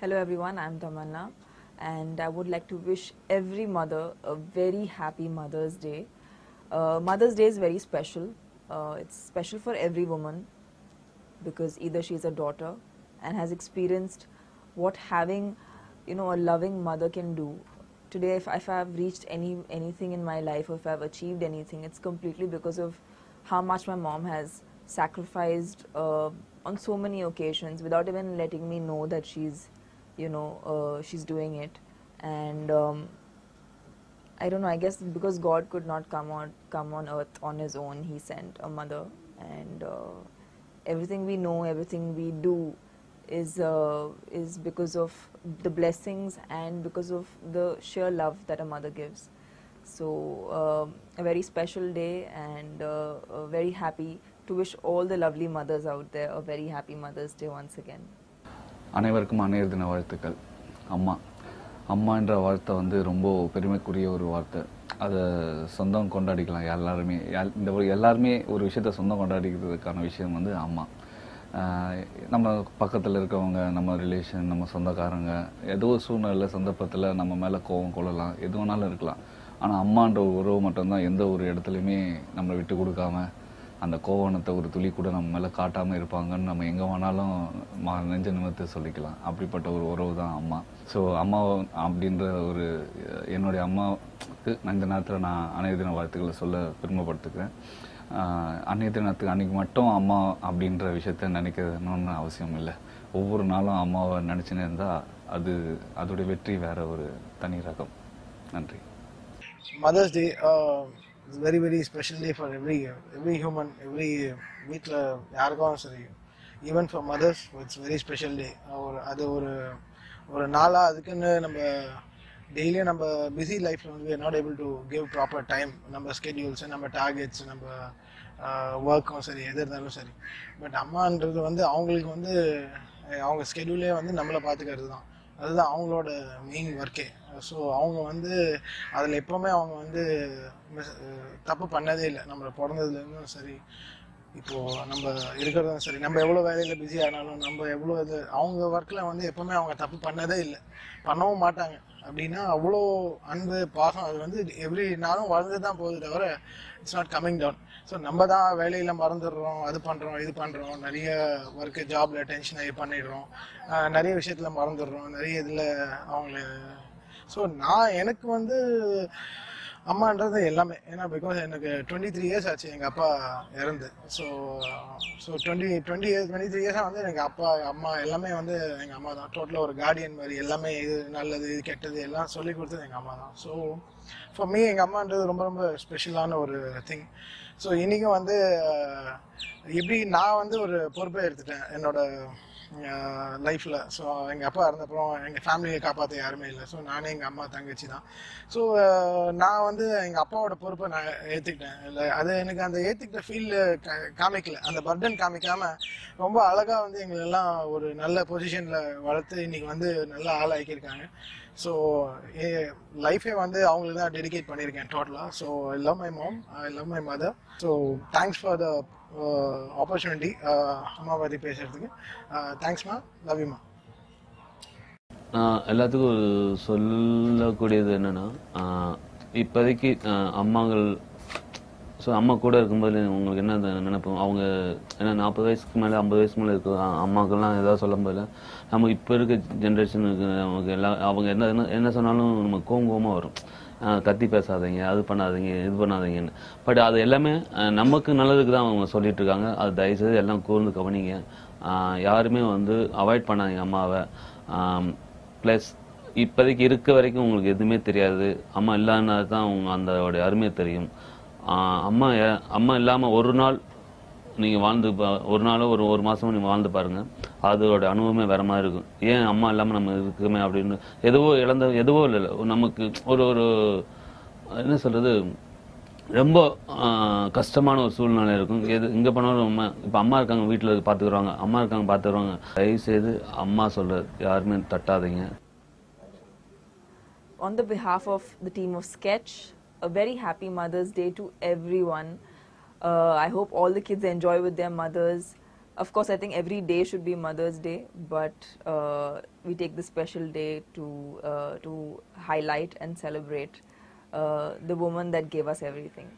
Hello everyone, I'm Tamanna and I would like to wish every mother a very happy Mother's Day. Mother's Day is very special. It's special for every woman because either she's a daughter and has experienced what having, a loving mother can do. Today, if I've reached anything in my life, or if I've achieved anything, it's completely because of how much my mom has sacrificed on so many occasions without even letting me know that she's doing it. And I don't know, I guess because God could not come on earth on his own, he sent a mother. And everything we know, everything we do is because of the blessings and because of the sheer love that a mother gives. So a very special day, and very happy to wish all the lovely mothers out there a very happy Mother's Day once again. அனைவருக்கும் அன்னையர் தின வாழ்த்துக்கள். அம்மான்ற வார்த்தை வந்து ரொம்ப பெருமைக்குரிய ஒரு வார்த்தை. அதை சொந்தம் கொண்டாடிக்கலாம் எல்லாருமே. எல்லாருமே ஒரு விஷயத்தை சொந்தம் கொண்டாடிக்கிறதுக்கான விஷயம் வந்து அம்மா. நம்ம பக்கத்தில் இருக்கவங்க, நம்ம ரிலேஷன், நம்ம சொந்தக்காரங்க, ஏதோ சூழ்நிலை சந்தர்ப்பத்தில் நம்ம மேலே கோபம் கொள்ளலாம், எது வேணாலும் இருக்கலாம். ஆனால் அம்மான்ற ஒரு உறவு மட்டும்தான் எந்த ஒரு இடத்துலையுமே நம்மளை விட்டு கொடுக்காம, அந்த கோவணத்தை ஒரு துளி கூட நம்ம மேலே காட்டாமல் இருப்பாங்கன்னு நம்ம எங்கே வேணாலும் நெஞ்ச நிமிர்த்து சொல்லிக்கலாம். அப்படிப்பட்ட ஒரு உறவு தான் அம்மா. ஸோ அம்மா அப்படின்ற ஒரு என்னுடைய அம்மாவுக்கு இந்த நேரத்தில் நான் அன்னைய தின வாழ்த்துக்களை சொல்ல பெருமைப்படுத்துக்கிறேன். அன்னைய தினத்துக்கு அன்றைக்கி மட்டும் அம்மா அப்படின்ற விஷயத்த நினைக்கணும்னு அவசியம் இல்லை. ஒவ்வொரு நாளும் அம்மாவை நினச்சின்னு இருந்தால் அதோடைய வெற்றி வேற ஒரு தனி ரகம். நன்றி. Mother's Day is very very special day for every human, every வீட்டில் யாருக்கும் சரி. Even for mothers it's very special day. அது ஒரு நாளாக அதுக்குன்னு நம்ம டெய்லியும் நம்ம பிஸி லைஃப்பில் வந்து not able to give proper time. நம்ம ஸ்கெடியூல்ஸ், நம்ம டார்கெட்ஸ், நம்ம ஒர்க்கும் சரி, எது இருந்தாலும் சரி. பட் அம்மான்றது வந்து அவங்களுக்கு வந்து அவங்க ஸ்கெடியூலே வந்து நம்மளை பார்த்துக்கிறது தான். அதுதான் அவங்களோட மெயின் ஒர்க்கே. ஸோ அவங்க வந்து அதில் எப்போவுமே அவங்க வந்து தப்பு பண்ணதே இல்லை. நம்மளை பிறந்ததுலேருந்தும் சரி, இப்போது நம்ம இருக்கிறதும் சரி, நம்ம எவ்வளோ வேலையில் பிஸி ஆனாலும், நம்ம எவ்வளோ இது அவங்க ஒர்க்கில் வந்து எப்போவுமே அவங்க தப்பு பண்ணதே இல்லை, பண்ணவும் மாட்டாங்க. அப்படின்னா அவ்வளோ அன்பு, பாசம் அது வந்து எவ்ரி நாளும் வளர்ந்து தான் போகுது தவிர it's not coming down. So நம்ம தான் வேலையில் மறந்துடுறோம், அது பண்ணுறோம், இது பண்ணுறோம், நிறைய ஒர்க்கு ஜாபில் டென்ஷன் ஆகி பண்ணிடுறோம், நிறைய விஷயத்தில் மறந்துடுறோம், நிறைய இதில் அவங்கள. ஸோ எனக்கு வந்து அம்மான்றது எல்லாமே. ஏன்னா பிகாஸ் எனக்கு 23 இயர்ஸ் ஆச்சு எங்கள் அப்பா இறந்து. ஸோ 23 இயர்ஸாக வந்து எனக்கு அப்பா அம்மா எல்லாமே வந்து எங்கள் அம்மா தான். டோட்டலாக ஒரு கார்டியன் மாதிரி. எல்லாமே இது நல்லது, இது கெட்டது எல்லாம் சொல்லி கொடுத்தது எங்கள் அம்மா தான். ஸோ ஃபார் மீ எங்கள் அம்மான்றது ரொம்ப ரொம்ப ஸ்பெஷலான ஒரு திங். ஸோ இன்றைக்கும் வந்து எப்படி நான் வந்து ஒரு பொறுப்பை எடுத்துட்டேன் என்னோட லைஃப்பில். ஸோ எங்கள் அப்பா இருந்தப்பறம் எங்கள் ஃபேமிலியை காப்பாற்ற யாருமே இல்லை. ஸோ நானே, எங்கள் அம்மா, தங்கச்சி தான். ஸோ நான் வந்து எங்கள் அப்பாவோட பொறுப்பை நான் ஏற்றுக்கிட்டேன். இல்லை அது எனக்கு அந்த ஏற்றுக்கிட்ட ஃபீல் காமிக்கல, அந்த பர்டன் காமிக்காமல் ரொம்ப அழகாக வந்து எங்களெல்லாம் ஒரு நல்ல பொசிஷனில் வளர்த்து இன்றைக்கி வந்து நல்ல ஆளாக்கியிருக்காங்க. ஸோ லைஃபே வந்து அவங்களுக்கு தான் டெடிகேட் பண்ணியிருக்கேன் டோட்டலாக. So I love my mom, I love my mother. So thanks for the opportunity அம்மா பற்றி பேசுகிறதுக்கு. தேங்க்ஸ்மா, லவ் யூமா. எல்லாத்துக்கும் ஒரு சொல்லக்கூடியது என்னென்னா, இப்போதைக்கு அம்மாங்கள் அம்மா கூட இருக்கும்போது உங்களுக்கு என்ன நினைப்போம், அவங்க ஏன்னா 40 வயசுக்கு மேலே 50 வயசுக்கு மேலே இருக்க அம்மாக்கள்லாம் ஏதாவது சொல்லும்போது நம்ம இப்போ இருக்க ஜென்ரேஷனுக்கு நமக்கு அவங்க என்ன சொன்னாலும் நமக்கு கோவமாக வரும். கத்தி பேசாதீங்க, அது பண்ணாதீங்க, இது பண்ணாதீங்கன்னு. பட் அது எல்லாமே நமக்கு நல்லதுக்கு தான் அவங்க சொல்லிட்டு இருக்காங்க. அது தயவுசெய்து எல்லாம் கூர்ந்து கவனிங்க. யாருமே வந்து அவாய்ட் பண்ணாதீங்க அம்மாவை. ப்ளஸ் இப்போதைக்கு இருக்க வரைக்கும் உங்களுக்கு எதுவுமே தெரியாது. அம்மா இல்லாதனால தான் அவங்க அதோடைய அருமையை தெரியும். அம்மா இல்லாமல் ஒரு நாள் நீங்கள் வாழ்ந்து ஒரு நாளோ ஒரு மாதமோ நீங்கள் வாழ்ந்து பாருங்கள், அதோட அனுபவமே வேறு மாதிரி இருக்கும். ஏன் அம்மா இல்லாமல் நம்ம இருக்குமே அப்படின்னு எதுவோ இல்லை, நமக்கு ஒரு என்ன சொல்கிறது, ரொம்ப கஷ்டமான ஒரு சூழ்நிலை இருக்கும். இங்கே போனாலும் இப்போ அம்மா இருக்காங்க, வீட்டில் பார்த்துக்குறாங்க, அம்மா இருக்காங்க பார்த்துக்குறாங்க. தயவுசெய்து அம்மா சொல்ல யாருமே தட்டாதீங்க. On the behalf of the team of Sketch, a very happy Mother's Day to everyone. I hope all the kids enjoy with their mothers. Of course, I think every day should be Mother's Day, but we take this special day to highlight and celebrate the woman that gave us everything.